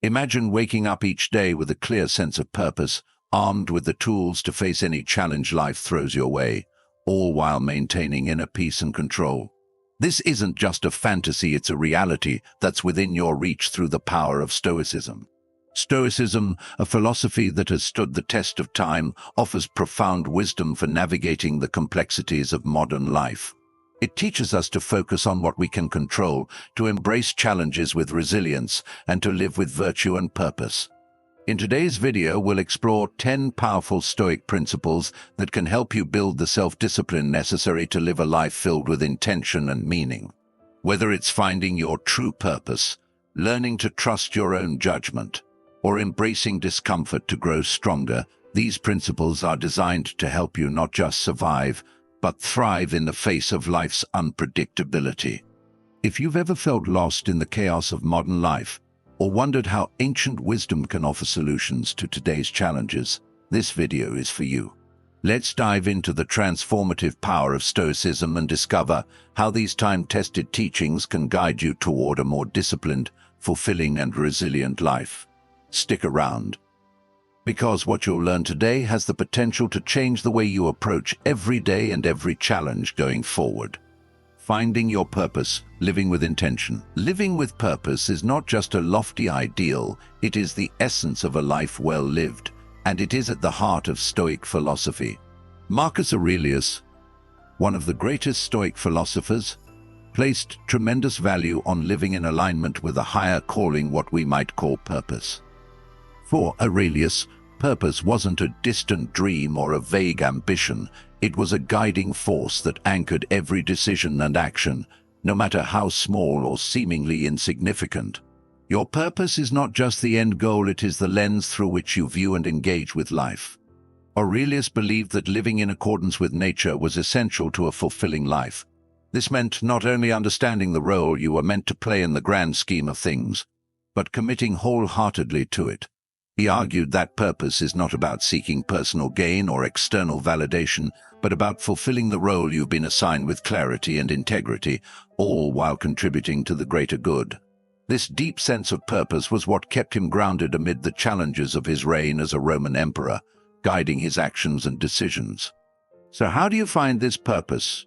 Imagine waking up each day with a clear sense of purpose, armed with the tools to face any challenge life throws your way, all while maintaining inner peace and control. This isn't just a fantasy, it's a reality that's within your reach through the power of Stoicism. Stoicism, a philosophy that has stood the test of time, offers profound wisdom for navigating the complexities of modern life. It teaches us to focus on what we can control, to embrace challenges with resilience, and to live with virtue and purpose. In today's video, we'll explore 10 powerful Stoic principles that can help you build the self-discipline necessary to live a life filled with intention and meaning. Whether it's finding your true purpose, learning to trust your own judgment, or embracing discomfort to grow stronger, these principles are designed to help you not just survive, but thrive in the face of life's unpredictability. If you've ever felt lost in the chaos of modern life, or wondered how ancient wisdom can offer solutions to today's challenges, this video is for you. Let's dive into the transformative power of Stoicism and discover how these time-tested teachings can guide you toward a more disciplined, fulfilling, and resilient life. Stick around, because what you'll learn today has the potential to change the way you approach every day and every challenge going forward. Finding your purpose, living with intention. Living with purpose is not just a lofty ideal, it is the essence of a life well lived, and it is at the heart of Stoic philosophy. Marcus Aurelius, one of the greatest Stoic philosophers, placed tremendous value on living in alignment with a higher calling, what we might call purpose. For Aurelius, purpose wasn't a distant dream or a vague ambition. It was a guiding force that anchored every decision and action, no matter how small or seemingly insignificant. Your purpose is not just the end goal, it is the lens through which you view and engage with life. Aurelius believed that living in accordance with nature was essential to a fulfilling life. This meant not only understanding the role you were meant to play in the grand scheme of things, but committing wholeheartedly to it. He argued that purpose is not about seeking personal gain or external validation, but about fulfilling the role you've been assigned with clarity and integrity, all while contributing to the greater good. This deep sense of purpose was what kept him grounded amid the challenges of his reign as a Roman emperor, guiding his actions and decisions. So how do you find this purpose?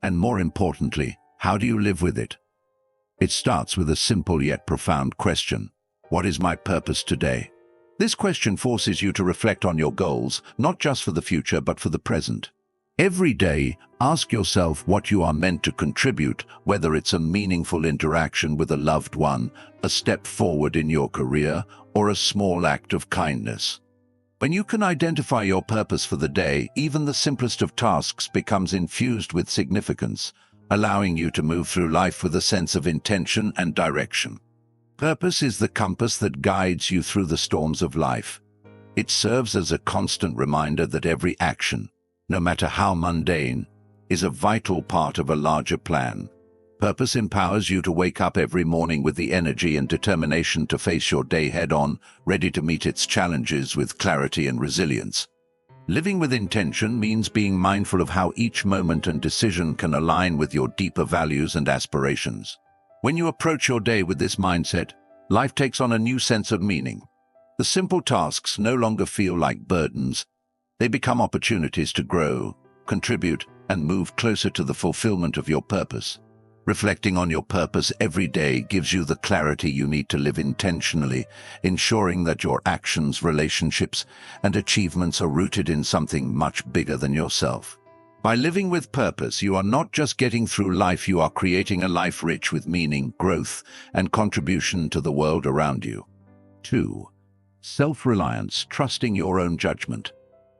And more importantly, how do you live with it? It starts with a simple yet profound question. What is my purpose today? This question forces you to reflect on your goals, not just for the future, but for the present. Every day, ask yourself what you are meant to contribute, whether it's a meaningful interaction with a loved one, a step forward in your career, or a small act of kindness. When you can identify your purpose for the day, even the simplest of tasks becomes infused with significance, allowing you to move through life with a sense of intention and direction. Purpose is the compass that guides you through the storms of life. It serves as a constant reminder that every action, no matter how mundane, is a vital part of a larger plan. Purpose empowers you to wake up every morning with the energy and determination to face your day head-on, ready to meet its challenges with clarity and resilience. Living with intention means being mindful of how each moment and decision can align with your deeper values and aspirations. When you approach your day with this mindset, life takes on a new sense of meaning. The simple tasks no longer feel like burdens. They become opportunities to grow, contribute, and move closer to the fulfillment of your purpose. Reflecting on your purpose every day gives you the clarity you need to live intentionally, ensuring that your actions, relationships, and achievements are rooted in something much bigger than yourself. By living with purpose, you are not just getting through life, you are creating a life rich with meaning, growth, and contribution to the world around you. 2. Self-reliance, trusting your own judgment.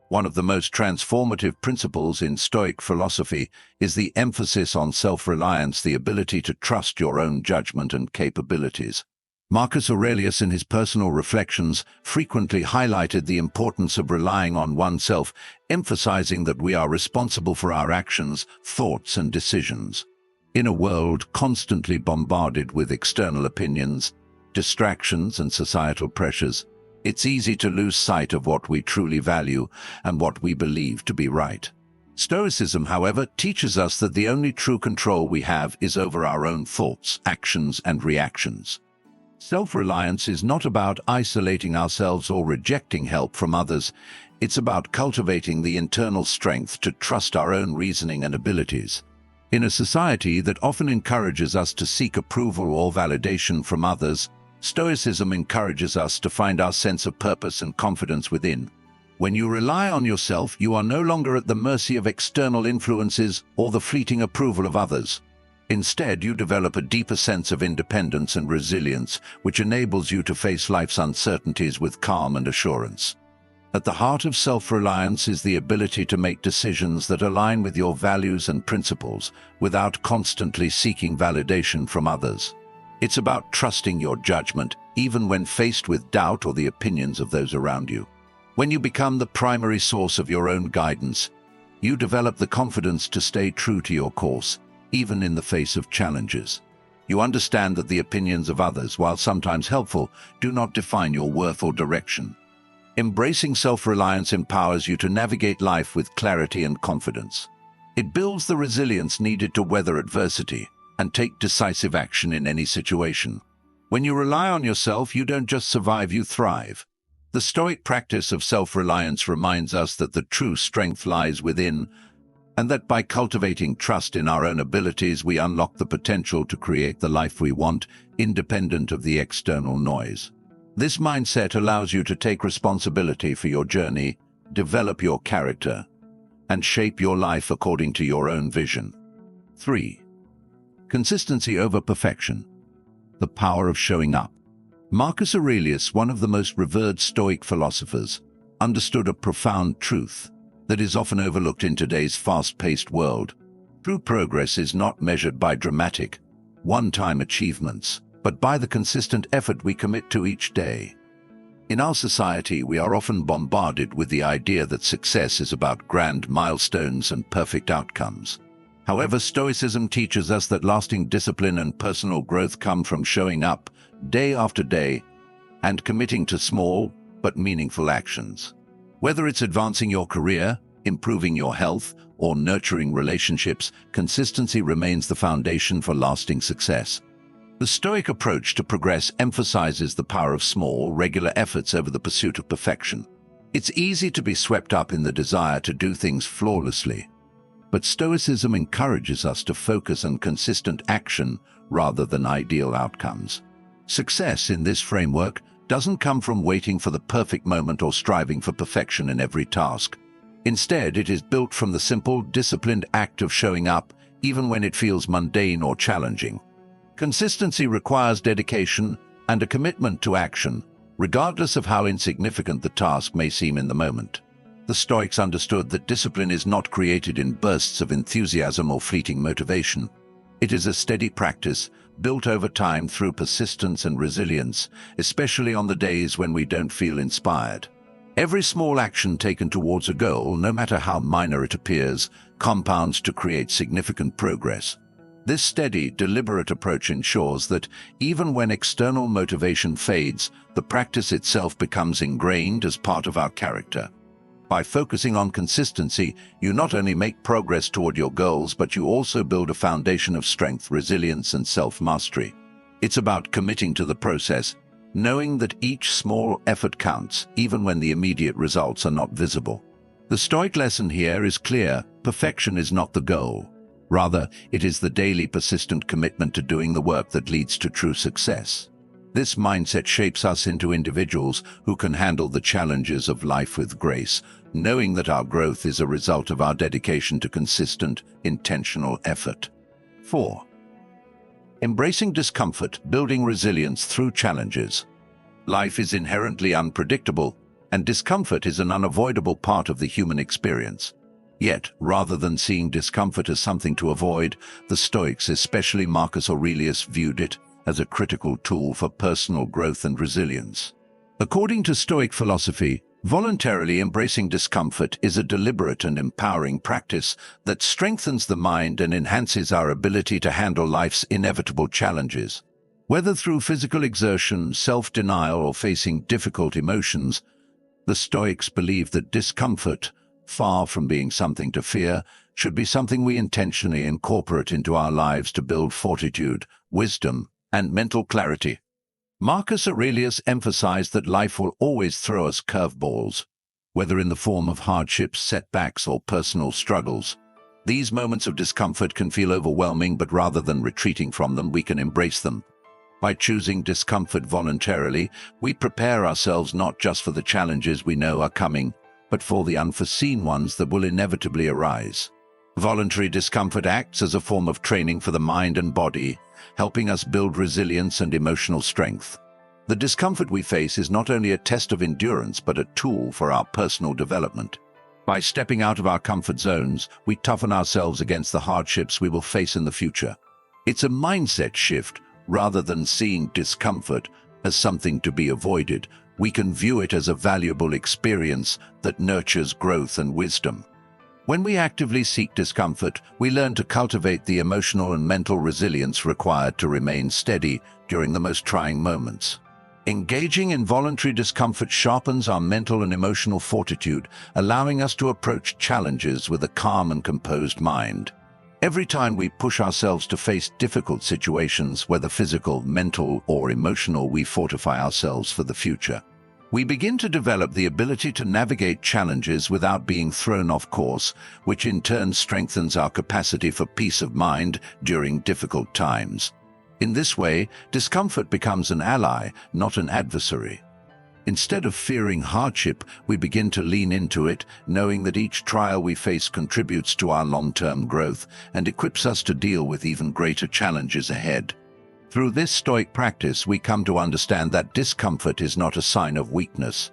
One of the most transformative principles in Stoic philosophy is the emphasis on self-reliance, the ability to trust your own judgment and capabilities. Marcus Aurelius, in his personal reflections, frequently highlighted the importance of relying on oneself, emphasizing that we are responsible for our actions, thoughts, and decisions. In a world constantly bombarded with external opinions, distractions, and societal pressures, it's easy to lose sight of what we truly value and what we believe to be right. Stoicism, however, teaches us that the only true control we have is over our own thoughts, actions, and reactions. Self-reliance is not about isolating ourselves or rejecting help from others. It's about cultivating the internal strength to trust our own reasoning and abilities. In a society that often encourages us to seek approval or validation from others, Stoicism encourages us to find our sense of purpose and confidence within. When you rely on yourself, you are no longer at the mercy of external influences or the fleeting approval of others. Instead, you develop a deeper sense of independence and resilience, which enables you to face life's uncertainties with calm and assurance. At the heart of self-reliance is the ability to make decisions that align with your values and principles without constantly seeking validation from others. It's about trusting your judgment, even when faced with doubt or the opinions of those around you. When you become the primary source of your own guidance, you develop the confidence to stay true to your course, even in the face of challenges. You understand that the opinions of others, while sometimes helpful, do not define your worth or direction. Embracing self-reliance empowers you to navigate life with clarity and confidence. It builds the resilience needed to weather adversity and take decisive action in any situation. When you rely on yourself, you don't just survive, you thrive. The Stoic practice of self-reliance reminds us that the true strength lies within, and that by cultivating trust in our own abilities, we unlock the potential to create the life we want, independent of the external noise. This mindset allows you to take responsibility for your journey, develop your character, and shape your life according to your own vision. 3. Consistency over perfection. The power of showing up. Marcus Aurelius, one of the most revered Stoic philosophers, understood a profound truth that is often overlooked in today's fast-paced world. True progress is not measured by dramatic, one-time achievements, but by the consistent effort we commit to each day. In our society, we are often bombarded with the idea that success is about grand milestones and perfect outcomes. However, Stoicism teaches us that lasting discipline and personal growth come from showing up day after day and committing to small but meaningful actions. Whether it's advancing your career, improving your health, or nurturing relationships, consistency remains the foundation for lasting success. The Stoic approach to progress emphasizes the power of small, regular efforts over the pursuit of perfection. It's easy to be swept up in the desire to do things flawlessly, but Stoicism encourages us to focus on consistent action rather than ideal outcomes. Success in this framework doesn't come from waiting for the perfect moment or striving for perfection in every task. Instead, it is built from the simple, disciplined act of showing up, even when it feels mundane or challenging. Consistency requires dedication and a commitment to action, regardless of how insignificant the task may seem in the moment. The Stoics understood that discipline is not created in bursts of enthusiasm or fleeting motivation. It is a steady practice, built over time through persistence and resilience, especially on the days when we don't feel inspired. Every small action taken towards a goal, no matter how minor it appears, compounds to create significant progress. This steady, deliberate approach ensures that, even when external motivation fades, the practice itself becomes ingrained as part of our character. By focusing on consistency, you not only make progress toward your goals, but you also build a foundation of strength, resilience, and self-mastery. It's about committing to the process, knowing that each small effort counts, even when the immediate results are not visible. The Stoic lesson here is clear: perfection is not the goal. Rather, it is the daily, persistent commitment to doing the work that leads to true success. This mindset shapes us into individuals who can handle the challenges of life with grace, knowing that our growth is a result of our dedication to consistent, intentional effort. 4. Embracing discomfort, building resilience through challenges. Life is inherently unpredictable, and discomfort is an unavoidable part of the human experience. Yet, rather than seeing discomfort as something to avoid, the Stoics, especially Marcus Aurelius, viewed it as a critical tool for personal growth and resilience. According to Stoic philosophy, voluntarily embracing discomfort is a deliberate and empowering practice that strengthens the mind and enhances our ability to handle life's inevitable challenges. Whether through physical exertion, self-denial, or facing difficult emotions, the Stoics believe that discomfort, far from being something to fear, should be something we intentionally incorporate into our lives to build fortitude, wisdom, and mental clarity. Marcus Aurelius emphasized that life will always throw us curveballs, whether in the form of hardships, setbacks, or personal struggles. These moments of discomfort can feel overwhelming, but rather than retreating from them, we can embrace them. By choosing discomfort voluntarily, we prepare ourselves not just for the challenges we know are coming, but for the unforeseen ones that will inevitably arise. Voluntary discomfort acts as a form of training for the mind and body, helping us build resilience and emotional strength. The discomfort we face is not only a test of endurance, but a tool for our personal development. By stepping out of our comfort zones, we toughen ourselves against the hardships we will face in the future. It's a mindset shift. Rather than seeing discomfort as something to be avoided, we can view it as a valuable experience that nurtures growth and wisdom. When we actively seek discomfort, we learn to cultivate the emotional and mental resilience required to remain steady during the most trying moments. Engaging in voluntary discomfort sharpens our mental and emotional fortitude, allowing us to approach challenges with a calm and composed mind. Every time we push ourselves to face difficult situations, whether physical, mental, or emotional, we fortify ourselves for the future. We begin to develop the ability to navigate challenges without being thrown off course, which in turn strengthens our capacity for peace of mind during difficult times. In this way, discomfort becomes an ally, not an adversary. Instead of fearing hardship, we begin to lean into it, knowing that each trial we face contributes to our long-term growth and equips us to deal with even greater challenges ahead. Through this Stoic practice, we come to understand that discomfort is not a sign of weakness,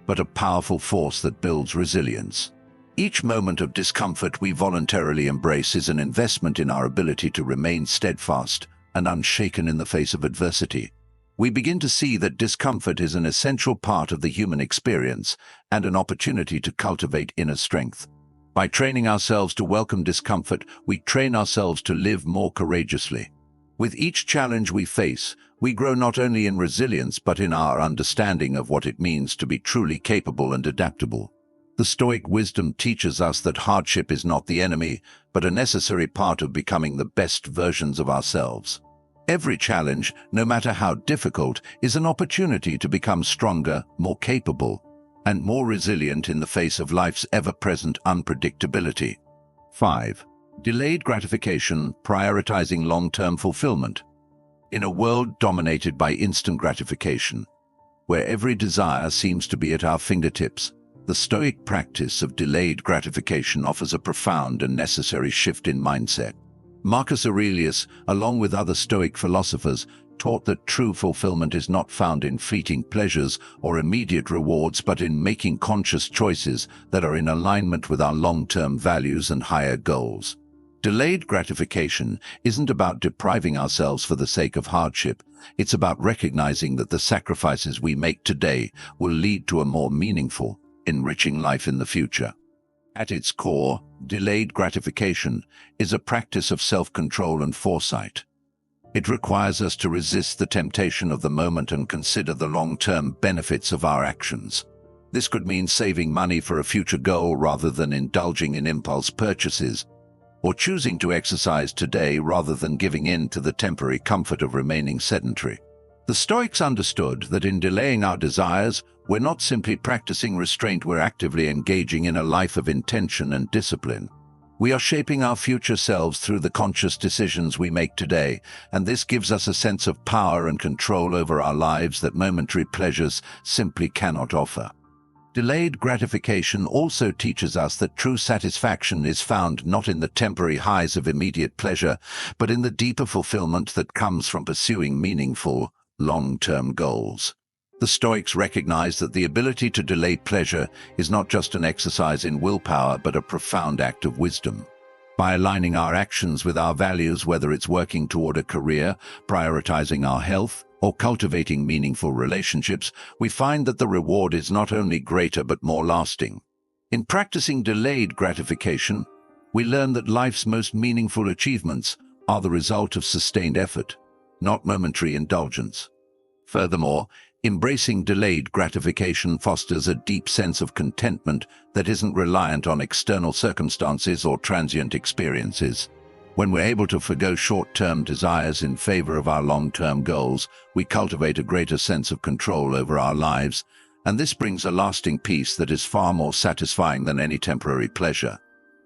but a powerful force that builds resilience. Each moment of discomfort we voluntarily embrace is an investment in our ability to remain steadfast and unshaken in the face of adversity. We begin to see that discomfort is an essential part of the human experience and an opportunity to cultivate inner strength. By training ourselves to welcome discomfort, we train ourselves to live more courageously. With each challenge we face, we grow not only in resilience but in our understanding of what it means to be truly capable and adaptable. The Stoic wisdom teaches us that hardship is not the enemy, but a necessary part of becoming the best versions of ourselves. Every challenge, no matter how difficult, is an opportunity to become stronger, more capable, and more resilient in the face of life's ever-present unpredictability. 5. Delayed gratification, prioritizing long-term fulfillment. In a world dominated by instant gratification, where every desire seems to be at our fingertips, the Stoic practice of delayed gratification offers a profound and necessary shift in mindset. Marcus Aurelius, along with other Stoic philosophers, taught that true fulfillment is not found in fleeting pleasures or immediate rewards, but in making conscious choices that are in alignment with our long-term values and higher goals. Delayed gratification isn't about depriving ourselves for the sake of hardship. It's about recognizing that the sacrifices we make today will lead to a more meaningful, enriching life in the future. At its core, delayed gratification is a practice of self-control and foresight. It requires us to resist the temptation of the moment and consider the long-term benefits of our actions. This could mean saving money for a future goal rather than indulging in impulse purchases, or choosing to exercise today rather than giving in to the temporary comfort of remaining sedentary. The Stoics understood that in delaying our desires, we're not simply practicing restraint, we're actively engaging in a life of intention and discipline. We are shaping our future selves through the conscious decisions we make today, and this gives us a sense of power and control over our lives that momentary pleasures simply cannot offer. Delayed gratification also teaches us that true satisfaction is found not in the temporary highs of immediate pleasure, but in the deeper fulfillment that comes from pursuing meaningful, long-term goals. The Stoics recognize that the ability to delay pleasure is not just an exercise in willpower, but a profound act of wisdom. By aligning our actions with our values, whether it's working toward a career, prioritizing our health, or cultivating meaningful relationships, we find that the reward is not only greater but more lasting. In practicing delayed gratification, we learn that life's most meaningful achievements are the result of sustained effort, not momentary indulgence. Furthermore, embracing delayed gratification fosters a deep sense of contentment that isn't reliant on external circumstances or transient experiences. When we're able to forgo short-term desires in favor of our long-term goals, we cultivate a greater sense of control over our lives, and this brings a lasting peace that is far more satisfying than any temporary pleasure.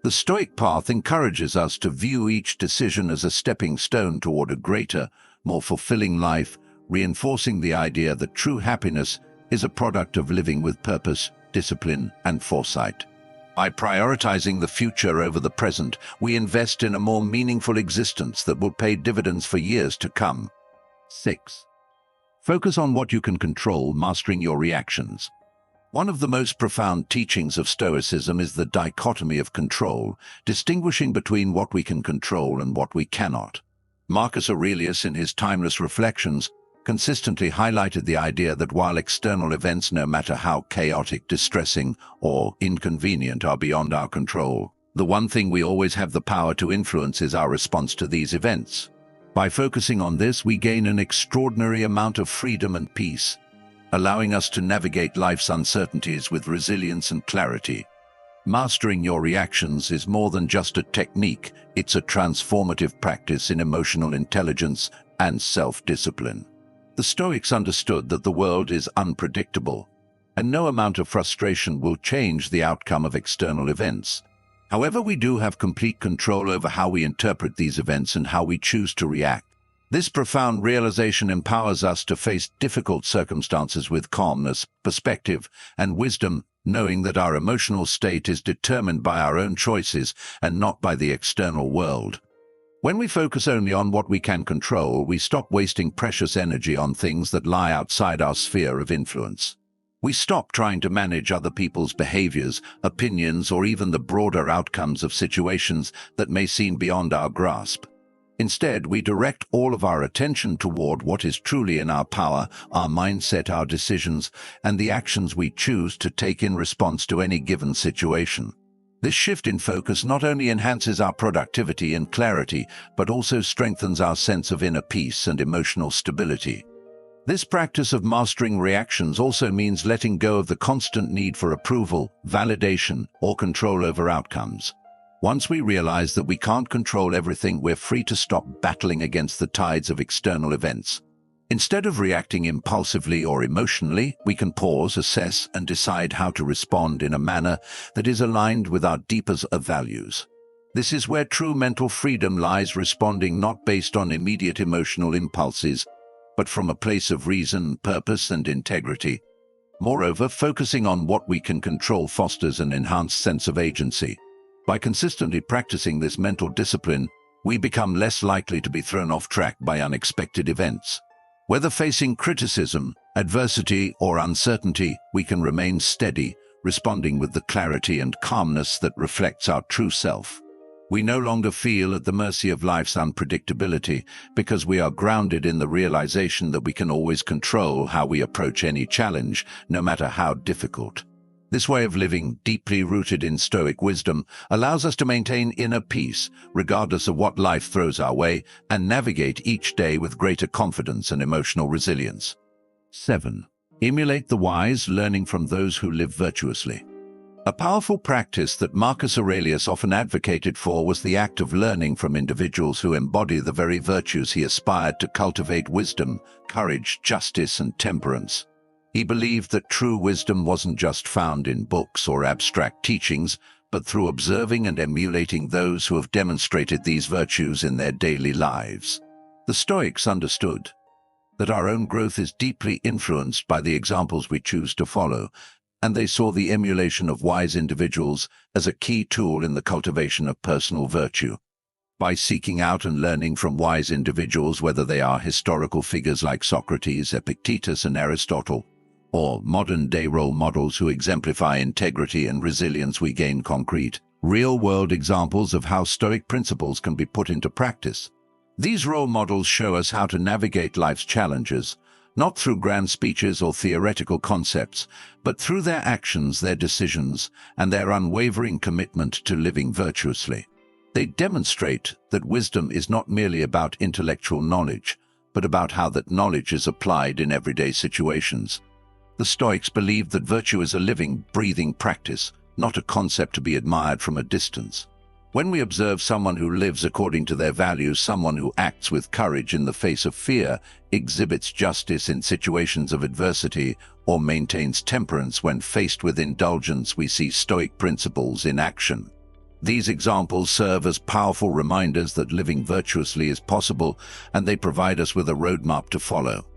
The Stoic path encourages us to view each decision as a stepping stone toward a greater, more fulfilling life, reinforcing the idea that true happiness is a product of living with purpose, discipline, and foresight. By prioritizing the future over the present, we invest in a more meaningful existence that will pay dividends for years to come. 6. Focus on what you can control, mastering your reactions. One of the most profound teachings of Stoicism is the dichotomy of control, distinguishing between what we can control and what we cannot. Marcus Aurelius, in his timeless reflections, consistently highlighted the idea that while external events, no matter how chaotic, distressing, or inconvenient, are beyond our control, the one thing we always have the power to influence is our response to these events. By focusing on this, we gain an extraordinary amount of freedom and peace, allowing us to navigate life's uncertainties with resilience and clarity. Mastering your reactions is more than just a technique, it's a transformative practice in emotional intelligence and self-discipline. The Stoics understood that the world is unpredictable, and no amount of frustration will change the outcome of external events. However, we do have complete control over how we interpret these events and how we choose to react. This profound realization empowers us to face difficult circumstances with calmness, perspective, and wisdom, knowing that our emotional state is determined by our own choices and not by the external world. When we focus only on what we can control, we stop wasting precious energy on things that lie outside our sphere of influence. We stop trying to manage other people's behaviors, opinions, or even the broader outcomes of situations that may seem beyond our grasp. Instead, we direct all of our attention toward what is truly in our power, our mindset, our decisions, and the actions we choose to take in response to any given situation. This shift in focus not only enhances our productivity and clarity, but also strengthens our sense of inner peace and emotional stability. This practice of mastering reactions also means letting go of the constant need for approval, validation, or control over outcomes. Once we realize that we can't control everything, we're free to stop battling against the tides of external events. Instead of reacting impulsively or emotionally, we can pause, assess, and decide how to respond in a manner that is aligned with our deepest values. This is where true mental freedom lies, responding not based on immediate emotional impulses, but from a place of reason, purpose, and integrity. Moreover, focusing on what we can control fosters an enhanced sense of agency. By consistently practicing this mental discipline, we become less likely to be thrown off track by unexpected events. Whether facing criticism, adversity, or uncertainty, we can remain steady, responding with the clarity and calmness that reflects our true self. We no longer feel at the mercy of life's unpredictability because we are grounded in the realization that we can always control how we approach any challenge, no matter how difficult. This way of living, deeply rooted in Stoic wisdom, allows us to maintain inner peace, regardless of what life throws our way, and navigate each day with greater confidence and emotional resilience. 7. Emulate the wise, learning from those who live virtuously. A powerful practice that Marcus Aurelius often advocated for was the act of learning from individuals who embody the very virtues he aspired to cultivate: wisdom, courage, justice, and temperance. He believed that true wisdom wasn't just found in books or abstract teachings, but through observing and emulating those who have demonstrated these virtues in their daily lives. The Stoics understood that our own growth is deeply influenced by the examples we choose to follow, and they saw the emulation of wise individuals as a key tool in the cultivation of personal virtue. By seeking out and learning from wise individuals, whether they are historical figures like Socrates, Epictetus, and Aristotle, or modern-day role models who exemplify integrity and resilience, we gain concrete, real-world examples of how Stoic principles can be put into practice. These role models show us how to navigate life's challenges, not through grand speeches or theoretical concepts, but through their actions, their decisions, and their unwavering commitment to living virtuously. They demonstrate that wisdom is not merely about intellectual knowledge, but about how that knowledge is applied in everyday situations. The Stoics believed that virtue is a living, breathing practice, not a concept to be admired from a distance. When we observe someone who lives according to their values, someone who acts with courage in the face of fear, exhibits justice in situations of adversity, or maintains temperance when faced with indulgence, we see Stoic principles in action. These examples serve as powerful reminders that living virtuously is possible, and they provide us with a roadmap to follow.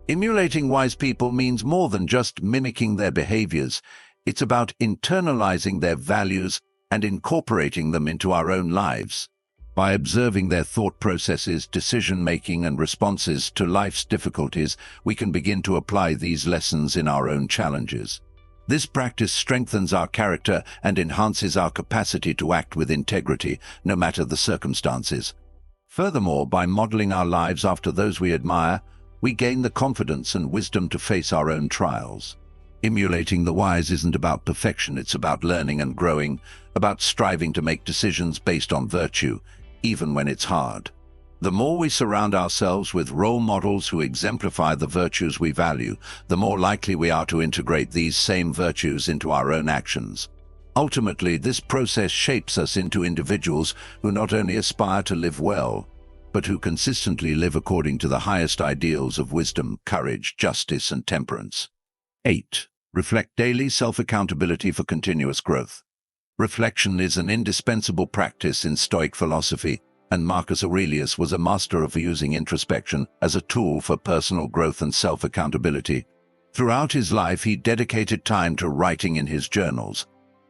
Emulating wise people means more than just mimicking their behaviors. It's about internalizing their values and incorporating them into our own lives. By observing their thought processes, decision-making, and responses to life's difficulties, we can begin to apply these lessons in our own challenges. This practice strengthens our character and enhances our capacity to act with integrity, no matter the circumstances. Furthermore, by modeling our lives after those we admire, we gain the confidence and wisdom to face our own trials. Emulating the wise isn't about perfection, it's about learning and growing, about striving to make decisions based on virtue, even when it's hard. The more we surround ourselves with role models who exemplify the virtues we value, the more likely we are to integrate these same virtues into our own actions. Ultimately, this process shapes us into individuals who not only aspire to live well, but who consistently live according to the highest ideals of wisdom, courage, justice, and temperance. 8. Reflect daily. Self-accountability for continuous growth. Reflection is an indispensable practice in Stoic philosophy, and Marcus Aurelius was a master of using introspection as a tool for personal growth and self-accountability. Throughout his life, he dedicated time to writing in his journals,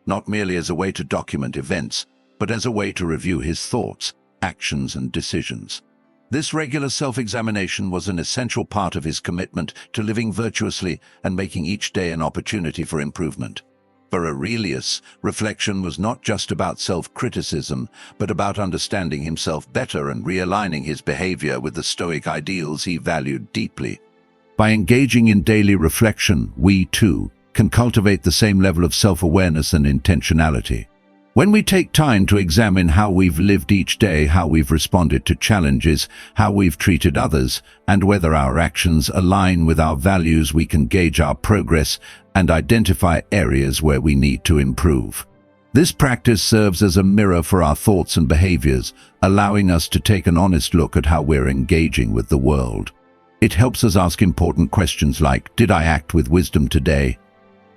not merely as a way to document events, but as a way to review his thoughts, actions, and decisions. This regular self-examination was an essential part of his commitment to living virtuously and making each day an opportunity for improvement. For Aurelius, reflection was not just about self-criticism, but about understanding himself better and realigning his behavior with the Stoic ideals he valued deeply. By engaging in daily reflection, we, too, can cultivate the same level of self-awareness and intentionality. When we take time to examine how we've lived each day, how we've responded to challenges, how we've treated others, and whether our actions align with our values, we can gauge our progress and identify areas where we need to improve. This practice serves as a mirror for our thoughts and behaviors, allowing us to take an honest look at how we're engaging with the world. It helps us ask important questions like, did I act with wisdom today?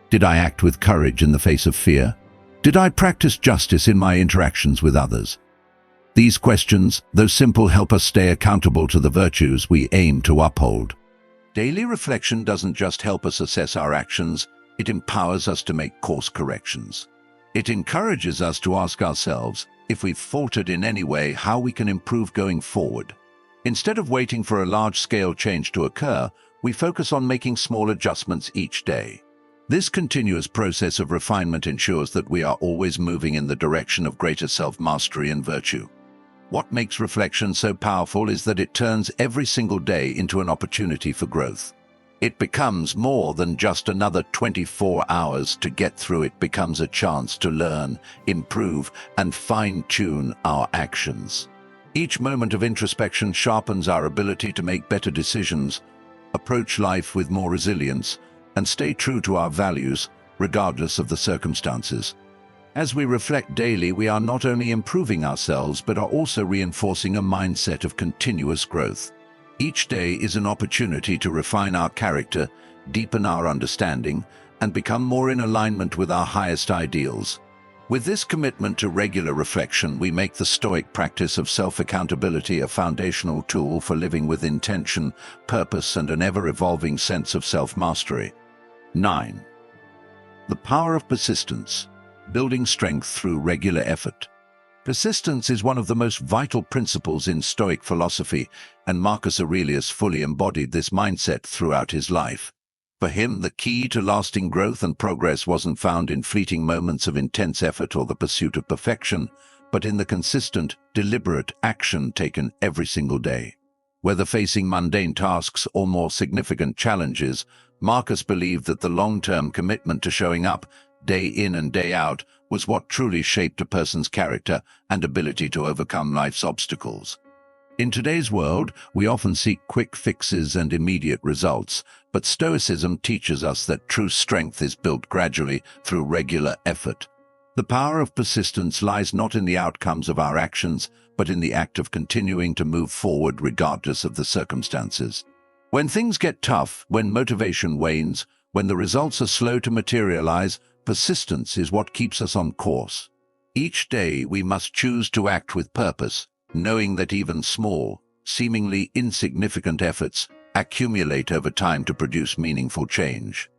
Did I act with courage in the face of fear? Did I practice justice in my interactions with others? These questions, though simple, help us stay accountable to the virtues we aim to uphold. Daily reflection doesn't just help us assess our actions, it empowers us to make course corrections. It encourages us to ask ourselves, if we've faltered in any way, how we can improve going forward. Instead of waiting for a large-scale change to occur, we focus on making small adjustments each day. This continuous process of refinement ensures that we are always moving in the direction of greater self-mastery and virtue. What makes reflection so powerful is that it turns every single day into an opportunity for growth. It becomes more than just another 24 hours to get through. It becomes a chance to learn, improve, and fine-tune our actions. Each moment of introspection sharpens our ability to make better decisions, approach life with more resilience, and stay true to our values, regardless of the circumstances. As we reflect daily, we are not only improving ourselves, but are also reinforcing a mindset of continuous growth. Each day is an opportunity to refine our character, deepen our understanding, and become more in alignment with our highest ideals. With this commitment to regular reflection, we make the Stoic practice of self-accountability a foundational tool for living with intention, purpose, and an ever-evolving sense of self-mastery. 9. The power of persistence, building strength through regular effort. Persistence is one of the most vital principles in Stoic philosophy, and Marcus Aurelius fully embodied this mindset throughout his life. For him, the key to lasting growth and progress wasn't found in fleeting moments of intense effort or the pursuit of perfection, but in the consistent, deliberate action taken every single day. Whether facing mundane tasks or more significant challenges, Marcus believed that the long-term commitment to showing up, day in and day out, was what truly shaped a person's character and ability to overcome life's obstacles. In today's world, we often seek quick fixes and immediate results, but Stoicism teaches us that true strength is built gradually through regular effort. The power of persistence lies not in the outcomes of our actions, but in the act of continuing to move forward regardless of the circumstances. When things get tough, when motivation wanes, when the results are slow to materialize, persistence is what keeps us on course. Each day we must choose to act with purpose, knowing that even small, seemingly insignificant efforts accumulate over time to produce meaningful change.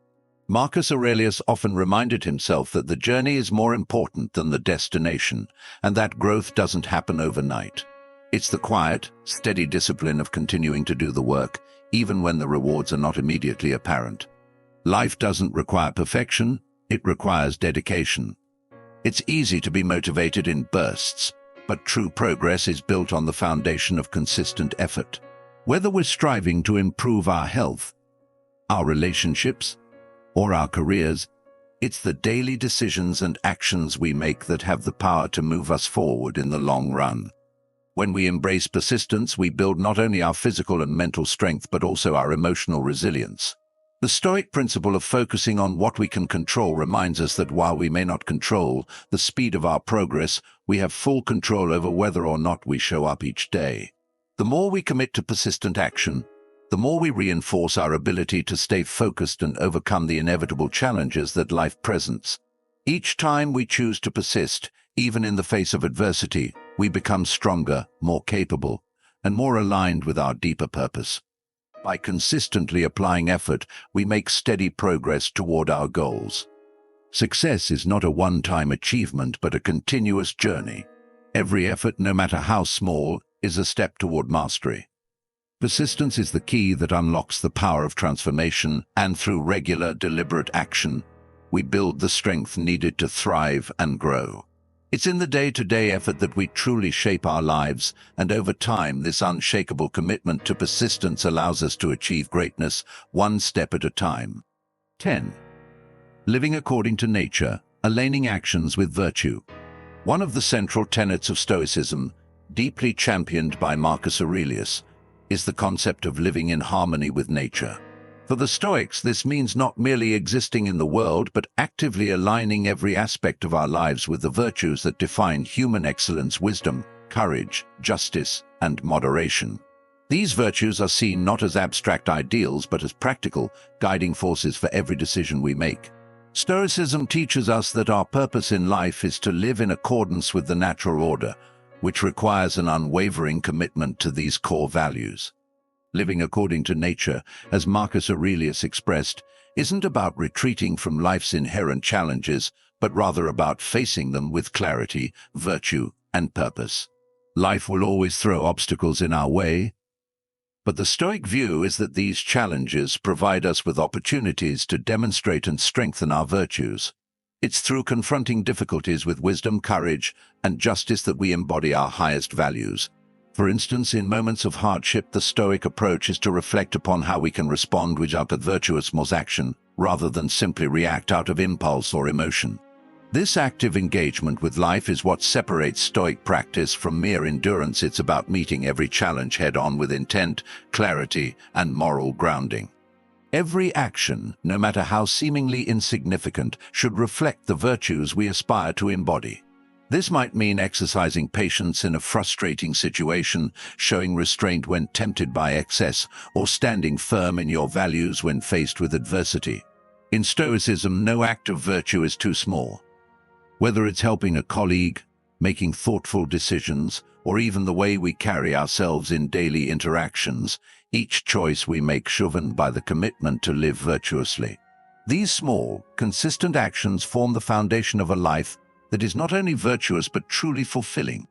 Marcus Aurelius often reminded himself that the journey is more important than the destination, and that growth doesn't happen overnight. It's the quiet, steady discipline of continuing to do the work, even when the rewards are not immediately apparent. Life doesn't require perfection, it requires dedication. It's easy to be motivated in bursts, but true progress is built on the foundation of consistent effort. Whether we're striving to improve our health, our relationships, or our careers, it's the daily decisions and actions we make that have the power to move us forward in the long run. When we embrace persistence, we build not only our physical and mental strength, but also our emotional resilience. The Stoic principle of focusing on what we can control reminds us that while we may not control the speed of our progress, we have full control over whether or not we show up each day. The more we commit to persistent action, the more we reinforce our ability to stay focused and overcome the inevitable challenges that life presents. Each time we choose to persist, even in the face of adversity, we become stronger, more capable, and more aligned with our deeper purpose. By consistently applying effort, we make steady progress toward our goals. Success is not a one-time achievement, but a continuous journey. Every effort, no matter how small, is a step toward mastery. Persistence is the key that unlocks the power of transformation, and through regular, deliberate action, we build the strength needed to thrive and grow. It's in the day-to-day effort that we truly shape our lives, and over time, this unshakable commitment to persistence allows us to achieve greatness one step at a time. 10. Living according to nature, aligning actions with virtue. One of the central tenets of Stoicism, deeply championed by Marcus Aurelius, is the concept of living in harmony with nature. For the Stoics, this means not merely existing in the world, but actively aligning every aspect of our lives with the virtues that define human excellence: wisdom, courage, justice, and moderation. These virtues are seen not as abstract ideals, but as practical, guiding forces for every decision we make. Stoicism teaches us that our purpose in life is to live in accordance with the natural order, which requires an unwavering commitment to these core values. Living according to nature, as Marcus Aurelius expressed, isn't about retreating from life's inherent challenges, but rather about facing them with clarity, virtue, and purpose. Life will always throw obstacles in our way, but the Stoic view is that these challenges provide us with opportunities to demonstrate and strengthen our virtues. It's through confronting difficulties with wisdom, courage, and justice that we embody our highest values. For instance, in moments of hardship, the Stoic approach is to reflect upon how we can respond without a virtuous action, rather than simply react out of impulse or emotion. This active engagement with life is what separates Stoic practice from mere endurance. It's about meeting every challenge head-on with intent, clarity, and moral grounding. Every action, no matter how seemingly insignificant, should reflect the virtues we aspire to embody. This might mean exercising patience in a frustrating situation, showing restraint when tempted by excess, or standing firm in your values when faced with adversity. In Stoicism, no act of virtue is too small. Whether it's helping a colleague, making thoughtful decisions, or even the way we carry ourselves in daily interactions, each choice we make is governed by the commitment to live virtuously. These small, consistent actions form the foundation of a life that is not only virtuous but truly fulfilling.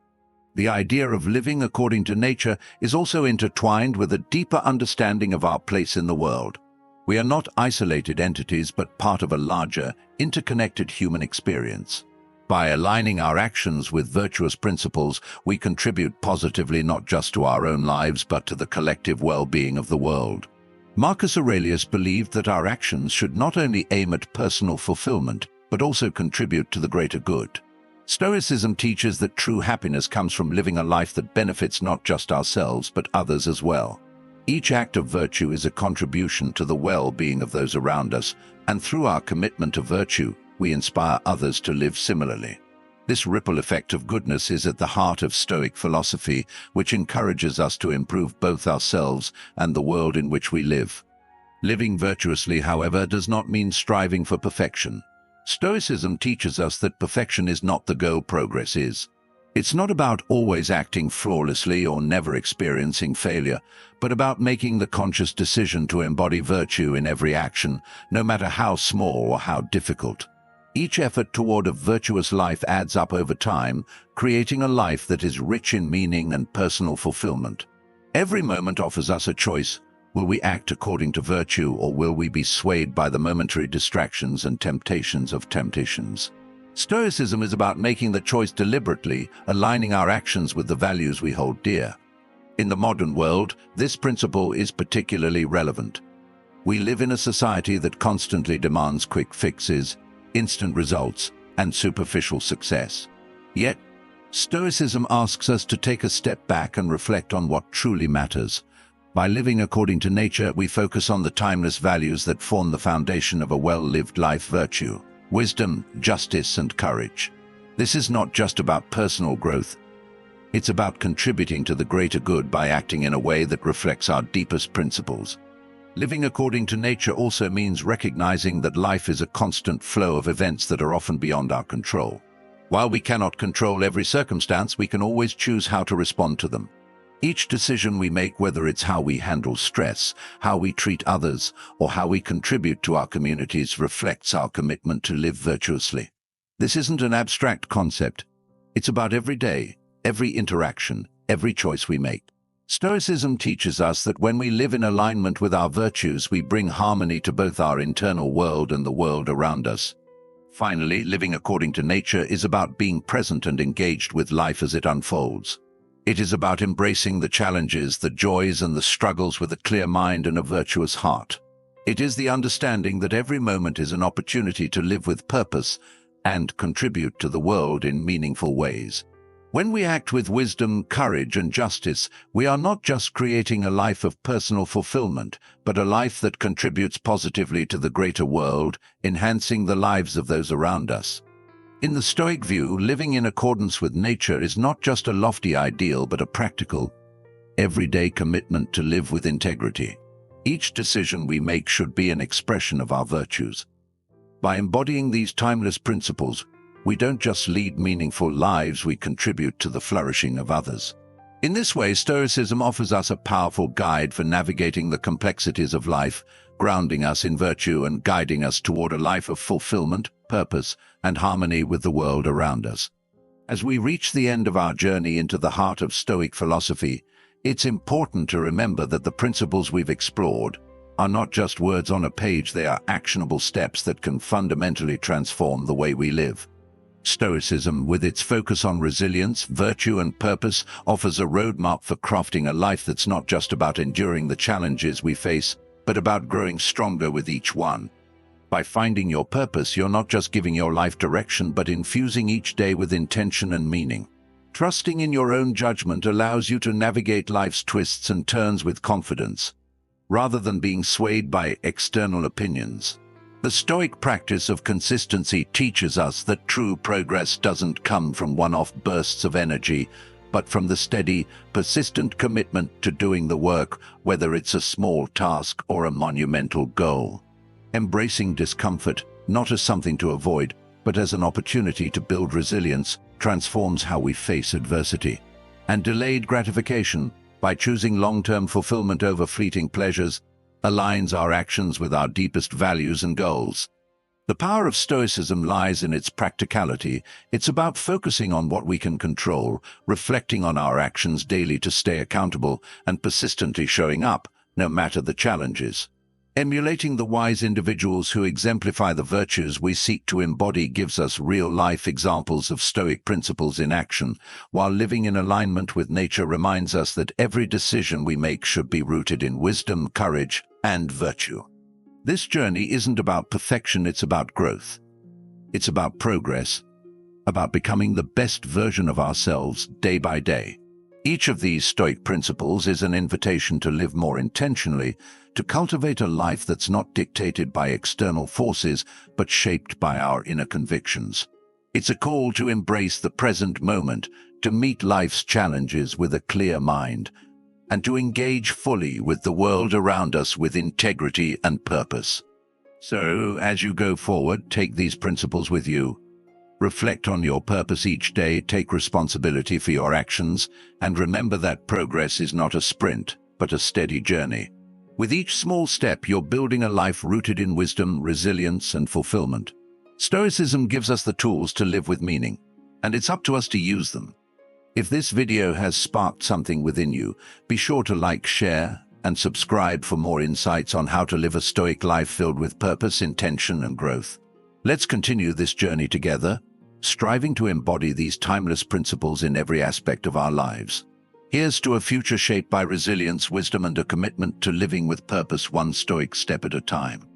The idea of living according to nature is also intertwined with a deeper understanding of our place in the world. We are not isolated entities, but part of a larger, interconnected human experience. By aligning our actions with virtuous principles, we contribute positively not just to our own lives, but to the collective well-being of the world. Marcus Aurelius believed that our actions should not only aim at personal fulfillment, but also contribute to the greater good. Stoicism teaches that true happiness comes from living a life that benefits not just ourselves, but others as well. Each act of virtue is a contribution to the well-being of those around us, and through our commitment to virtue, we inspire others to live similarly. This ripple effect of goodness is at the heart of Stoic philosophy, which encourages us to improve both ourselves and the world in which we live. Living virtuously, however, does not mean striving for perfection. Stoicism teaches us that perfection is not the goal, progress is. It's not about always acting flawlessly or never experiencing failure, but about making the conscious decision to embody virtue in every action, no matter how small or how difficult. Each effort toward a virtuous life adds up over time, creating a life that is rich in meaning and personal fulfillment. Every moment offers us a choice. Will we act according to virtue, or will we be swayed by the momentary distractions and temptations of temptations? Stoicism is about making the choice deliberately, aligning our actions with the values we hold dear. In the modern world, this principle is particularly relevant. We live in a society that constantly demands quick fixes, instant results, and superficial success. Yet, Stoicism asks us to take a step back and reflect on what truly matters. By living according to nature, we focus on the timeless values that form the foundation of a well-lived life: virtue, wisdom, justice, and courage. This is not just about personal growth. It's about contributing to the greater good by acting in a way that reflects our deepest principles. Living according to nature also means recognizing that life is a constant flow of events that are often beyond our control. While we cannot control every circumstance, we can always choose how to respond to them. Each decision we make, whether it's how we handle stress, how we treat others, or how we contribute to our communities, reflects our commitment to live virtuously. This isn't an abstract concept. It's about every day, every interaction, every choice we make. Stoicism teaches us that when we live in alignment with our virtues, we bring harmony to both our internal world and the world around us. Finally, living according to nature is about being present and engaged with life as it unfolds. It is about embracing the challenges, the joys, and the struggles with a clear mind and a virtuous heart. It is the understanding that every moment is an opportunity to live with purpose and contribute to the world in meaningful ways. When we act with wisdom, courage, and justice, we are not just creating a life of personal fulfillment, but a life that contributes positively to the greater world, enhancing the lives of those around us. In the Stoic view, living in accordance with nature is not just a lofty ideal, but a practical, everyday commitment to live with integrity. Each decision we make should be an expression of our virtues. By embodying these timeless principles, we don't just lead meaningful lives, we contribute to the flourishing of others. In this way, Stoicism offers us a powerful guide for navigating the complexities of life, grounding us in virtue and guiding us toward a life of fulfillment, purpose, and harmony with the world around us. As we reach the end of our journey into the heart of Stoic philosophy, it's important to remember that the principles we've explored are not just words on a page, they are actionable steps that can fundamentally transform the way we live. Stoicism, with its focus on resilience, virtue, and purpose, offers a roadmap for crafting a life that's not just about enduring the challenges we face, but about growing stronger with each one. By finding your purpose, you're not just giving your life direction, but infusing each day with intention and meaning. Trusting in your own judgment allows you to navigate life's twists and turns with confidence, rather than being swayed by external opinions. The Stoic practice of consistency teaches us that true progress doesn't come from one-off bursts of energy, but from the steady, persistent commitment to doing the work, whether it's a small task or a monumental goal. Embracing discomfort, not as something to avoid, but as an opportunity to build resilience, transforms how we face adversity. And delayed gratification, by choosing long-term fulfillment over fleeting pleasures, aligns our actions with our deepest values and goals. The power of Stoicism lies in its practicality. It's about focusing on what we can control, reflecting on our actions daily to stay accountable, and persistently showing up, no matter the challenges. Emulating the wise individuals who exemplify the virtues we seek to embody gives us real-life examples of Stoic principles in action, while living in alignment with nature reminds us that every decision we make should be rooted in wisdom, courage, and virtue. This journey isn't about perfection, it's about growth. It's about progress, about becoming the best version of ourselves day by day. Each of these Stoic principles is an invitation to live more intentionally, to cultivate a life that's not dictated by external forces, but shaped by our inner convictions. It's a call to embrace the present moment, to meet life's challenges with a clear mind, and to engage fully with the world around us with integrity and purpose. So, as you go forward, take these principles with you. Reflect on your purpose each day, take responsibility for your actions, and remember that progress is not a sprint, but a steady journey. With each small step, you're building a life rooted in wisdom, resilience, and fulfillment. Stoicism gives us the tools to live with meaning, and it's up to us to use them. If this video has sparked something within you, be sure to like, share, and subscribe for more insights on how to live a Stoic life filled with purpose, intention, and growth. Let's continue this journey together, striving to embody these timeless principles in every aspect of our lives. Here's to a future shaped by resilience, wisdom, and a commitment to living with purpose, one Stoic step at a time.